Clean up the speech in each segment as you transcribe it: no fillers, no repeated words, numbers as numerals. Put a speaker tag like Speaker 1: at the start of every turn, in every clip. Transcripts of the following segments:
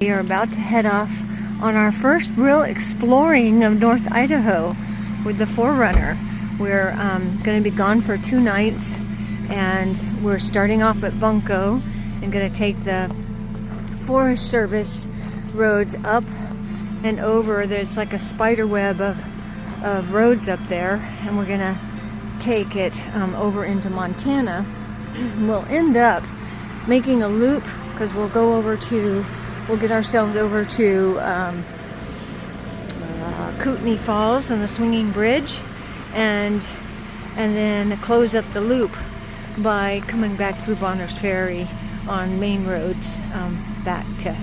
Speaker 1: We are about to head off on our first real exploring of North Idaho with the 4Runner. We're going to be gone for 2 nights, and we're starting off at Bunko and going to take the Forest Service roads up and over. There's like a spider web of roads up there, and we're going to take it over into Montana. We'll end up making a loop because we'll get ourselves over to Kootenai Falls and the Swinging Bridge, and then close up the loop by coming back through Bonner's Ferry on main roads back to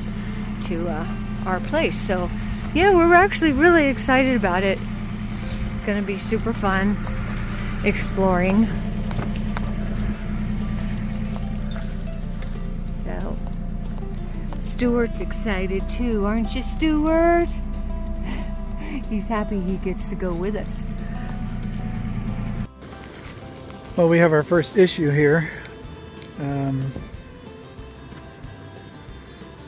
Speaker 1: our place. So yeah, we're actually really excited about it. It's gonna be super fun exploring. So Stuart's excited too, aren't you, Stuart? He's happy he gets to go with us.
Speaker 2: Well, we have our first issue here.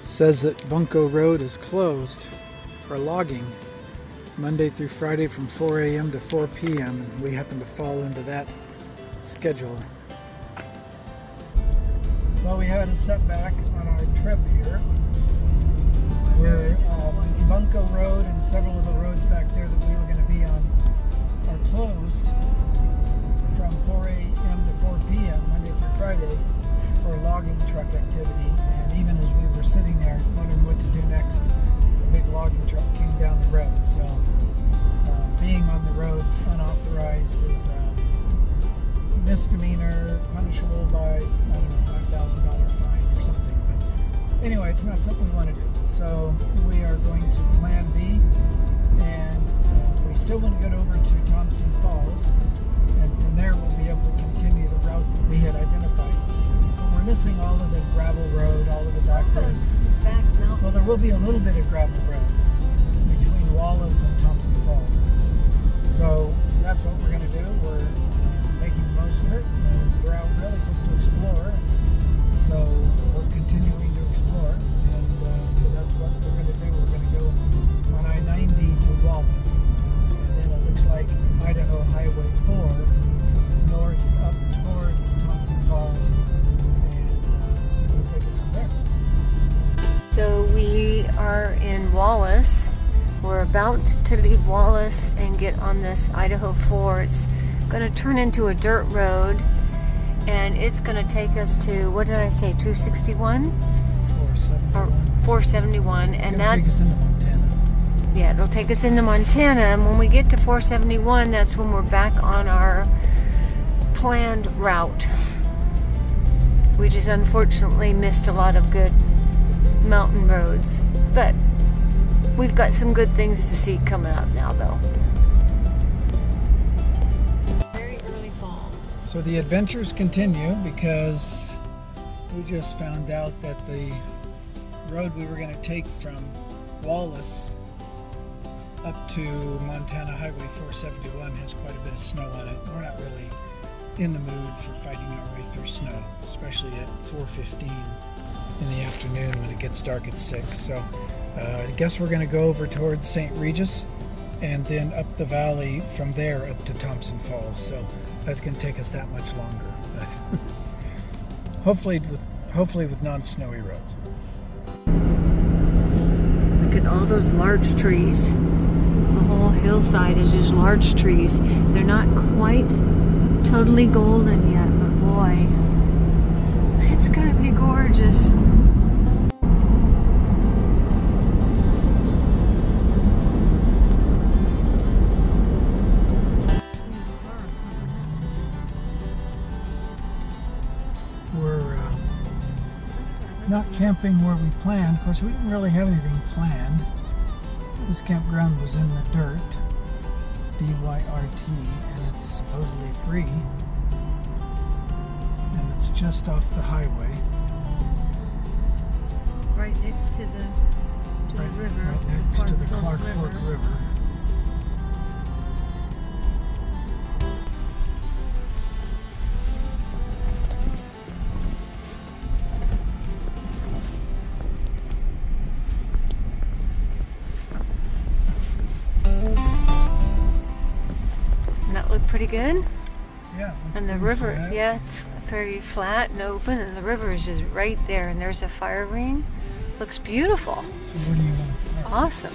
Speaker 2: Says that Bunko Road is closed for logging Monday through Friday from 4 a.m. to 4 p.m. and we happen to fall into that schedule. Well, we had a setback on our trip here. Where Bunko Road and several of the roads back there that we were going to be on are closed from 4 a.m. to 4 p.m. Monday through Friday for logging truck activity. And even as we were sitting there wondering what to do next, a big logging truck came down the road. So being on the roads unauthorized is misdemeanor, punishable by, I don't know, $5,000 fine or something. But anyway, it's not something we want to do. So we are going to plan B, and we still want to get over to Thompson Falls, and from there we'll be able to continue the route that we had identified. But we're missing all of the gravel road, all of the back road. Well, there will be a little bit of gravel road between Wallace and Thompson Falls. So that's what we're going to do. We're making the most of it. We're out really just to explore. So we're continuing to explore. So that's what we're going to do. We're going to go on I-90 to Wallace, and then it looks like Idaho Highway 4 north up towards Thompson Falls, and we'll take it from there.
Speaker 1: So we are in Wallace. We're about to leave Wallace and get on this Idaho 4. It's going to turn into a dirt road, and it's going to take us to, what did I say, 261? 471, and that's,
Speaker 2: take us into Montana.
Speaker 1: Yeah, it'll take us into Montana, and when we get to 471, that's when we're back on our planned route. We just unfortunately missed a lot of good mountain roads, but we've got some good things to see coming up now, though. Very early fall.
Speaker 2: So the adventures continue because we just found out that the road we were going to take from Wallace up to Montana Highway 471 has quite a bit of snow on it. We're not really in the mood for fighting our way through snow, especially at 4:15 in the afternoon when it gets dark at 6. So I guess we're going to go over towards St. Regis and then up the valley from there up to Thompson Falls. So that's going to take us that much longer. hopefully with non-snowy roads.
Speaker 1: Look at all those large trees. The whole hillside is just large trees. They're not quite totally golden yet, but boy, it's gonna be gorgeous.
Speaker 2: We're not camping where we planned. Of course, we didn't really have anything planned. This campground was in the dirt, DYRT, and it's supposedly free. And it's just off the highway.
Speaker 1: Right next to the river.
Speaker 2: Right next to the Clark Fork River.
Speaker 1: good.
Speaker 2: Yeah.
Speaker 1: And the river, yeah, it's very flat and open, and the river is just right there. And there's a fire ring. Looks beautiful.
Speaker 2: So where do you want to start?
Speaker 1: Awesome.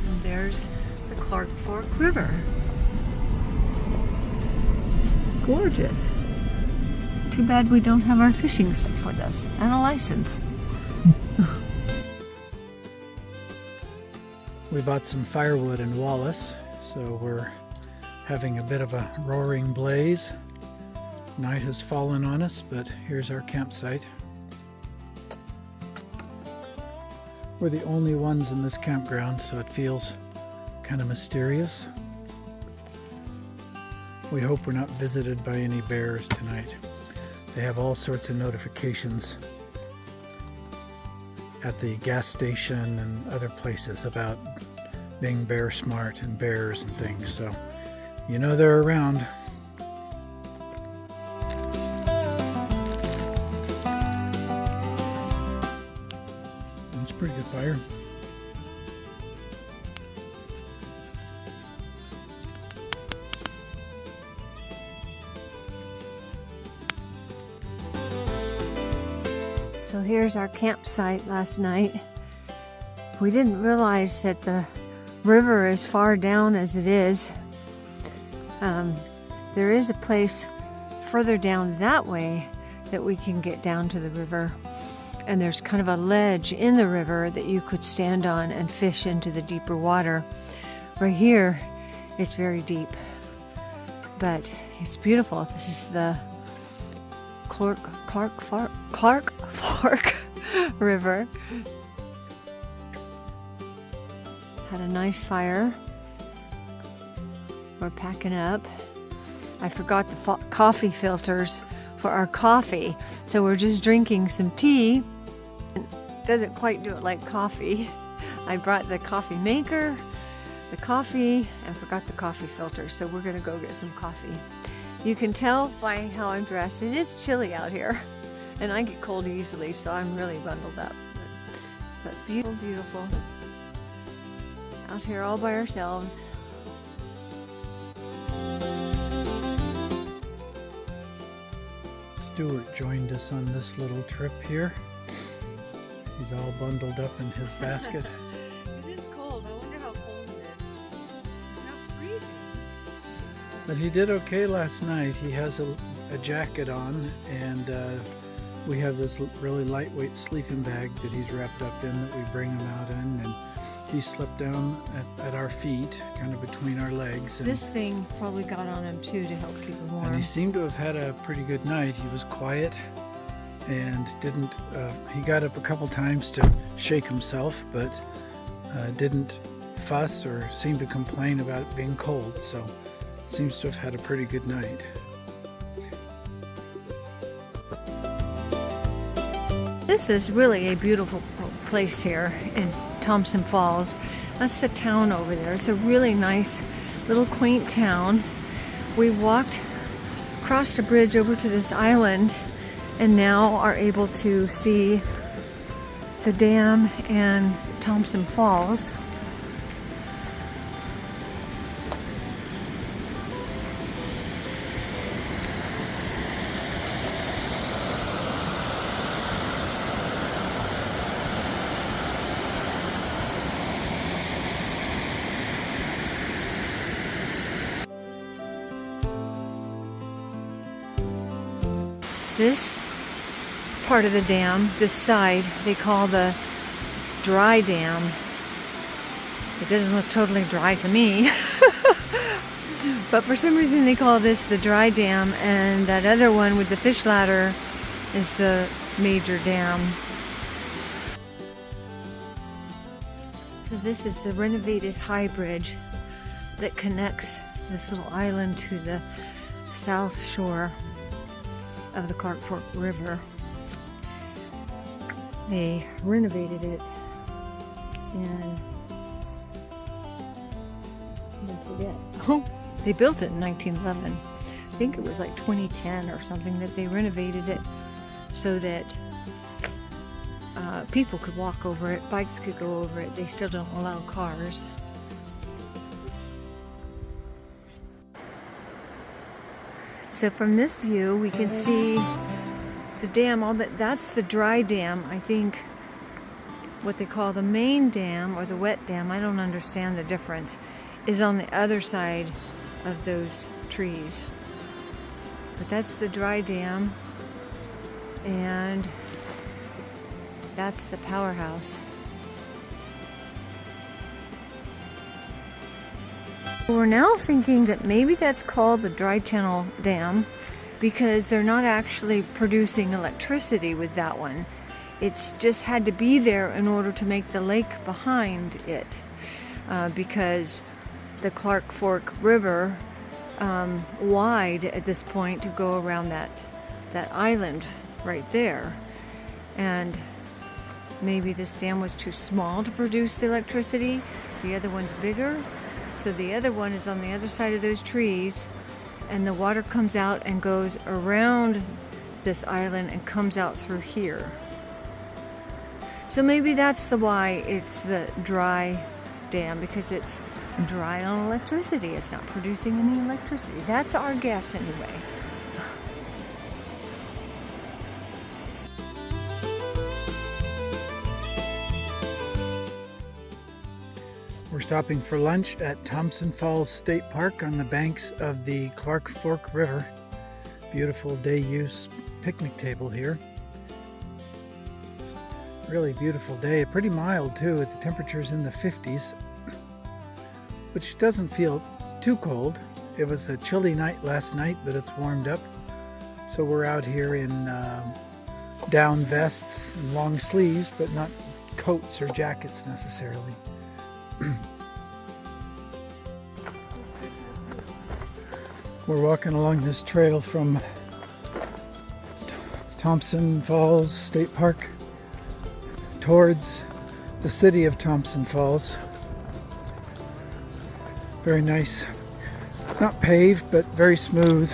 Speaker 1: And there's the Clark Fork River. Gorgeous. Too bad we don't have our fishing stuff with us and a license.
Speaker 2: We bought some firewood in Wallace, so we're having a bit of a roaring blaze. Night has fallen on us, but here's our campsite. We're the only ones in this campground, so it feels kind of mysterious. We hope we're not visited by any bears tonight. They have all sorts of notifications at the gas station and other places about being bear smart and bears and things, so you know they're around. That's a pretty good fire.
Speaker 1: So here's our campsite last night. We didn't realize that the river is far down as it is. There is a place further down that way that we can get down to the river. And there's kind of a ledge in the river that you could stand on and fish into the deeper water. Right here, it's very deep, but it's beautiful. This is the Clark Fork River. Had a nice fire. We're packing up. I forgot the coffee filters for our coffee, so we're just drinking some tea. It doesn't quite do it like coffee. I brought the coffee maker, the coffee, and forgot the coffee filter, so we're gonna go get some coffee. You can tell by how I'm dressed. It is chilly out here, and I get cold easily, so I'm really bundled up. But beautiful, beautiful. Out here all by ourselves.
Speaker 2: Stuart joined us on this little trip here. He's all bundled up in his basket.
Speaker 1: It is cold. I wonder how cold it is. It's not freezing.
Speaker 2: But he did okay last night. He has a jacket on, and we have this really lightweight sleeping bag that he's wrapped up in that we bring him out in, and he slept down at our feet, kind of between our legs. And
Speaker 1: This thing probably got on him too to help keep him
Speaker 2: he
Speaker 1: warm.
Speaker 2: seemed to have had a pretty good night. He was quiet and didn't, he got up a couple times to shake himself, but didn't fuss or seem to complain about it being cold, so seems to have had a pretty good night.
Speaker 1: This is really a beautiful place here in Thompson Falls. That's the town over there. It's a really nice little quaint town. We walked across the bridge over to this island and now are able to see the dam and Thompson Falls. This part of the dam, this side, they call the dry dam. It doesn't look totally dry to me. But for some reason they call this the dry dam, and that other one with the fish ladder is the major dam. So this is the renovated high bridge that connects this little island to the south shore of the Clark Fork River. They renovated it in, I forget. Oh, they built it in 1911. I think it was like 2010 or something that they renovated it so that people could walk over it, bikes could go over it. They still don't allow cars. So from this view, we can see the dam. That's the dry dam. I think what they call the main dam or the wet dam, I don't understand the difference, is on the other side of those trees. But that's the dry dam, and that's the powerhouse. We're now thinking that maybe that's called the dry channel dam because they're not actually producing electricity with that one. It's just had to be there in order to make the lake behind it, because the Clark Fork River wide at this point to go around that island right there, and maybe this dam was too small to produce the electricity. The other one's bigger, so the other one is on the other side of those trees, and the water comes out and goes around this island and comes out through here. So maybe that's why it's the dry dam, because it's dry on electricity. It's not producing any electricity. That's our guess anyway.
Speaker 2: We're stopping for lunch at Thompson Falls State Park on the banks of the Clark Fork River. Beautiful day use picnic table here. Really beautiful day, pretty mild too, with the temperatures in the 50s, which doesn't feel too cold. It was a chilly night last night, but it's warmed up. So we're out here in down vests and long sleeves, but not coats or jackets necessarily. We're walking along this trail from Thompson Falls State Park towards the city of Thompson Falls. Very nice, not paved, but very smooth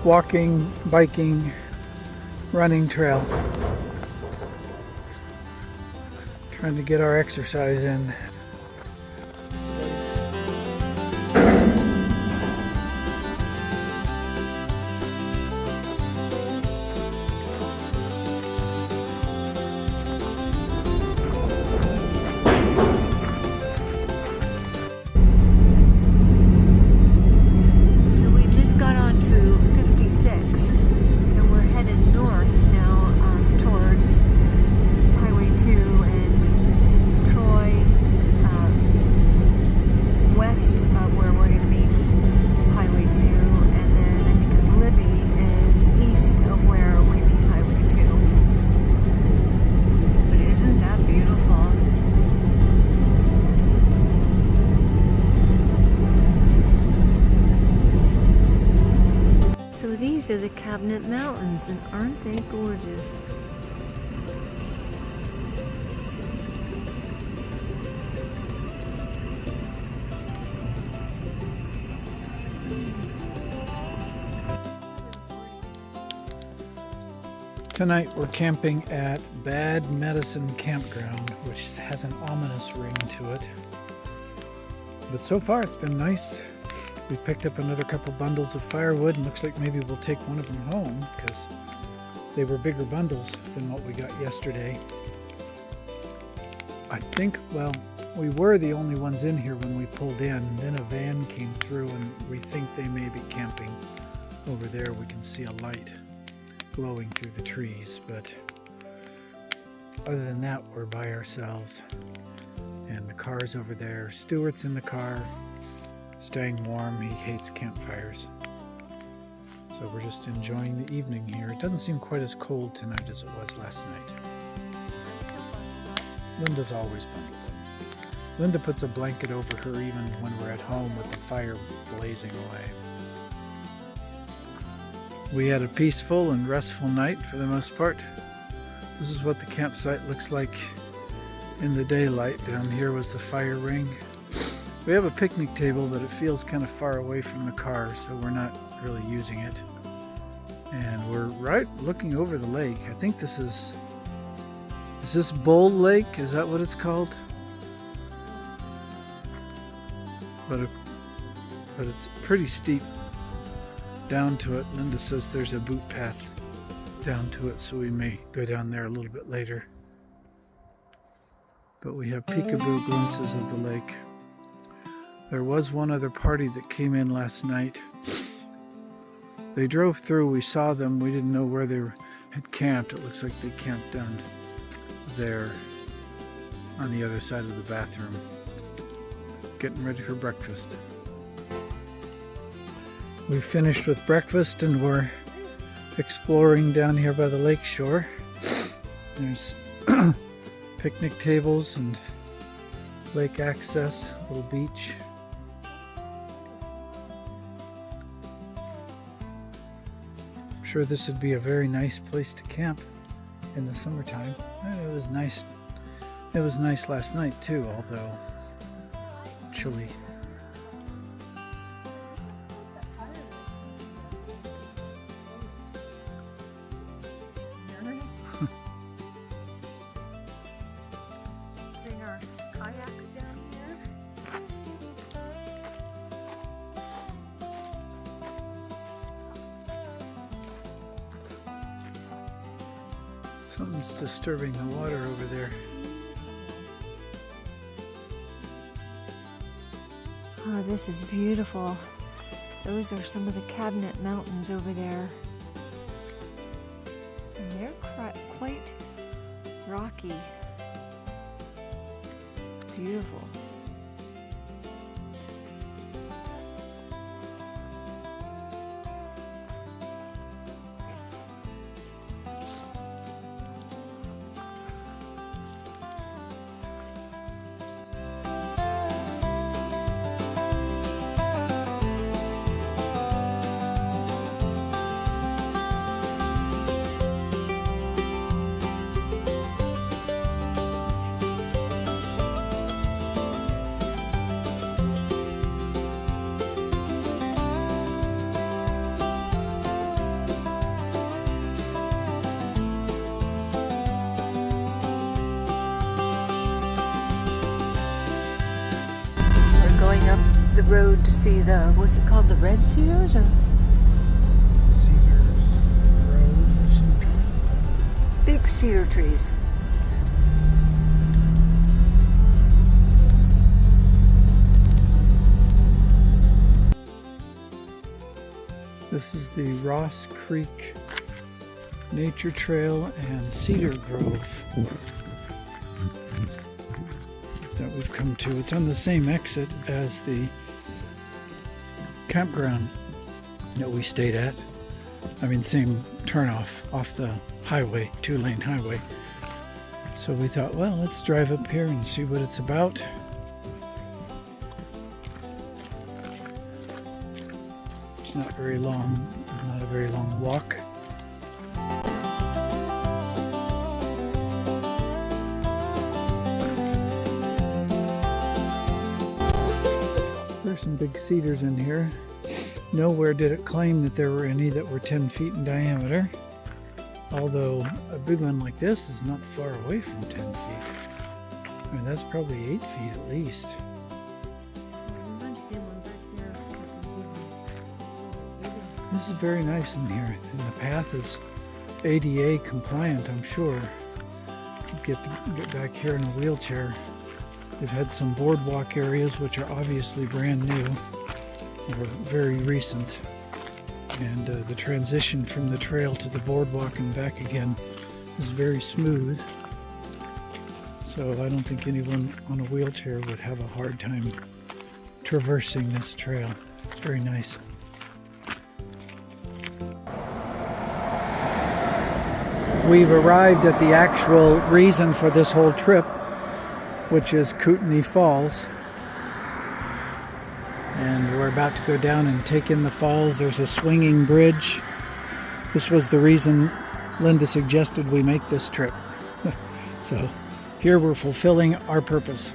Speaker 2: walking, biking, running trail. Trying to get our exercise in.
Speaker 1: So these are the Cabinet Mountains, and aren't they gorgeous?
Speaker 2: Tonight we're camping at Bad Medicine Campground, which has an ominous ring to it. But so far it's been nice. We picked up another couple bundles of firewood, and looks like maybe we'll take one of them home because they were bigger bundles than what we got yesterday. I think, well, we were the only ones in here when we pulled in. Then a van came through, and we think they may be camping. Over there we can see a light glowing through the trees, but other than that we're by ourselves. And the car's over there. Stuart's in the car, staying warm. He hates campfires. So we're just enjoying the evening here. It doesn't seem quite as cold tonight as it was last night. Linda's always bundled up. Linda puts a blanket over her even when we're at home with the fire blazing away. We had a peaceful and restful night for the most part. This is what the campsite looks like in the daylight. Down here was the fire ring. We have a picnic table, but it feels kind of far away from the car, so we're not really using it. And we're right looking over the lake. I think this is this Bull Lake? Is that what it's called? But it's pretty steep down to it. Linda says there's a boot path down to it, so we may go down there a little bit later. But we have peekaboo glimpses of the lake. There was one other party that came in last night. They drove through, we saw them, we didn't know where they had camped. It looks like they camped down there on the other side of the bathroom, getting ready for breakfast. We finished with breakfast and we're exploring down here by the lake shore. There's picnic tables and lake access, little beach. I'm sure this would be a very nice place to camp in the summertime. It was nice. It was nice last night too, although chilly.
Speaker 1: Bring our kayaks down here.
Speaker 2: Something's disturbing the water over there.
Speaker 1: Oh, this is beautiful. Those are some of the Cabinet Mountains over there. And they're quite rocky. Beautiful. Going up the road to see the, what's it called, the red cedars? Or?
Speaker 2: Cedars Grove, some kind.
Speaker 1: Big cedar trees.
Speaker 2: This is the Ross Creek Nature Trail and Cedar Grove that we've come to. It's on the same exit as the campground that we stayed at. I mean, same turnoff off the highway, 2-lane highway. So we thought, well, let's drive up here and see what it's about. It's not very long, not a very long walk. There's some big cedars in here. Nowhere did it claim that there were any that were 10 feet in diameter, although a big one like this is not far away from 10 feet. I mean, that's probably 8 feet at least. This is very nice in here, and the path is ADA compliant, I'm sure. Get back here in a wheelchair. They've had some boardwalk areas which are obviously brand new or very recent, and the transition from the trail to the boardwalk and back again is very smooth, so I don't think anyone on a wheelchair would have a hard time traversing this trail. It's very nice. We've arrived at the actual reason for this whole trip, which is Kootenai Falls. And we're about to go down and take in the falls. There's a swinging bridge. This was the reason Linda suggested we make this trip. So here we're fulfilling our purpose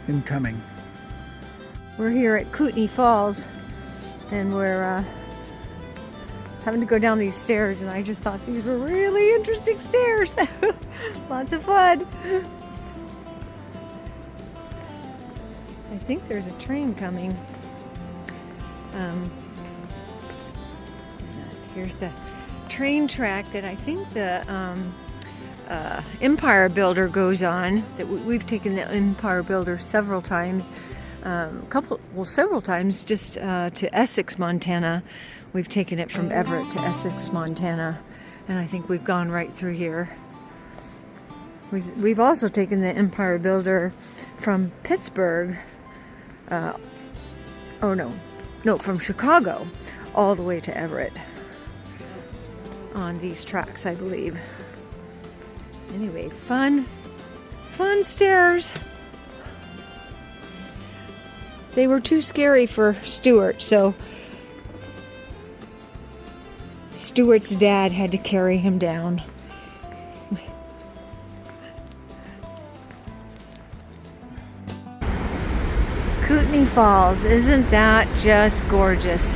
Speaker 2: in coming.
Speaker 1: We're here at Kootenai Falls, and we're having to go down these stairs, and I just thought these were really interesting stairs. Lots of fun. I think there's a train coming. Here's the train track that I think the Empire Builder goes on. That we've taken the Empire Builder several times, several times, just to Essex, Montana. We've taken it from Everett to Essex, Montana, and I think we've gone right through here. We've also taken the Empire Builder from Pittsburgh, from Chicago all the way to Everett on these tracks, I believe. Anyway, fun stairs. They were too scary for Stuart, so Stuart's dad had to carry him down. Kootenai Falls, isn't that just gorgeous?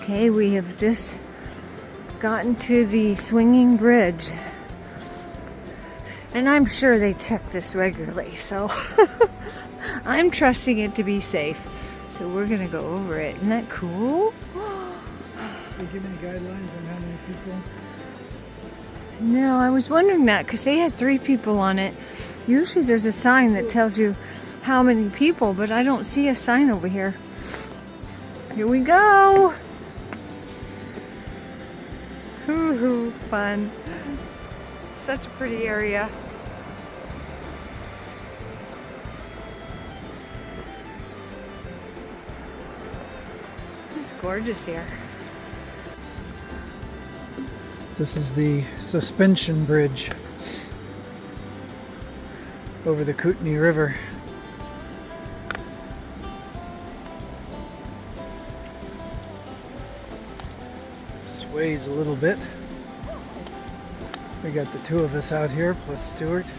Speaker 1: Okay, we have just gotten to the swinging bridge, and I'm sure they check this regularly, so I'm trusting it to be safe. So we're gonna go over it. Isn't that cool?
Speaker 2: Did they give any guidelines on how many people?
Speaker 1: No, I was wondering that because they had 3 people on it. Usually there's a sign that tells you how many people, but I don't see a sign over here. Here we go. Hoo-hoo, fun. Such a pretty area. It's gorgeous here.
Speaker 2: This is the suspension bridge over the Kootenai River. Sways a little bit. We got the 2 of us out here plus Stuart.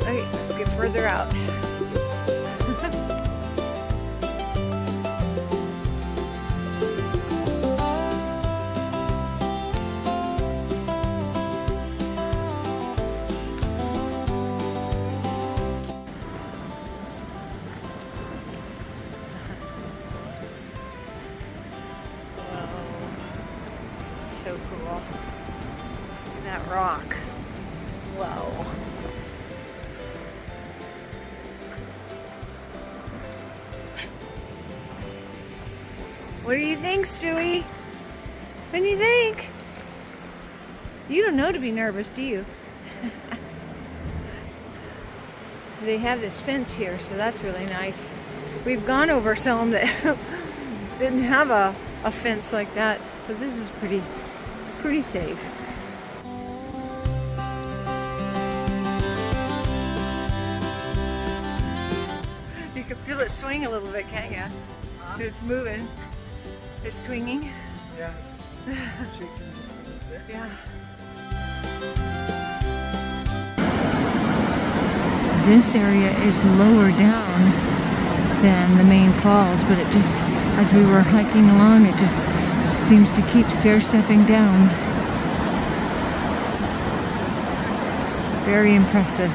Speaker 1: Okay, let's get further out. So cool. That rock. Whoa. What do you think, Stewie? What do you think? You don't know to be nervous, do you? They have this fence here, so that's really nice. We've gone over some that didn't have a fence like that, so this is pretty safe. You can feel it swing a little bit, can't you? It's moving. It's swinging.
Speaker 2: Yeah, it's shaking just a little bit.
Speaker 1: Yeah. This area is lower down than the main falls, but it just, as we were hiking along, it just seems to keep stair-stepping down. Very impressive.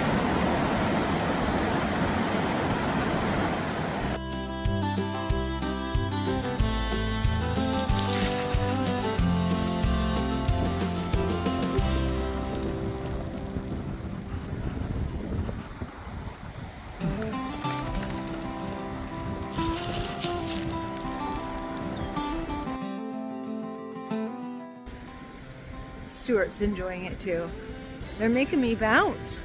Speaker 1: Stuart's enjoying it too. They're making me bounce.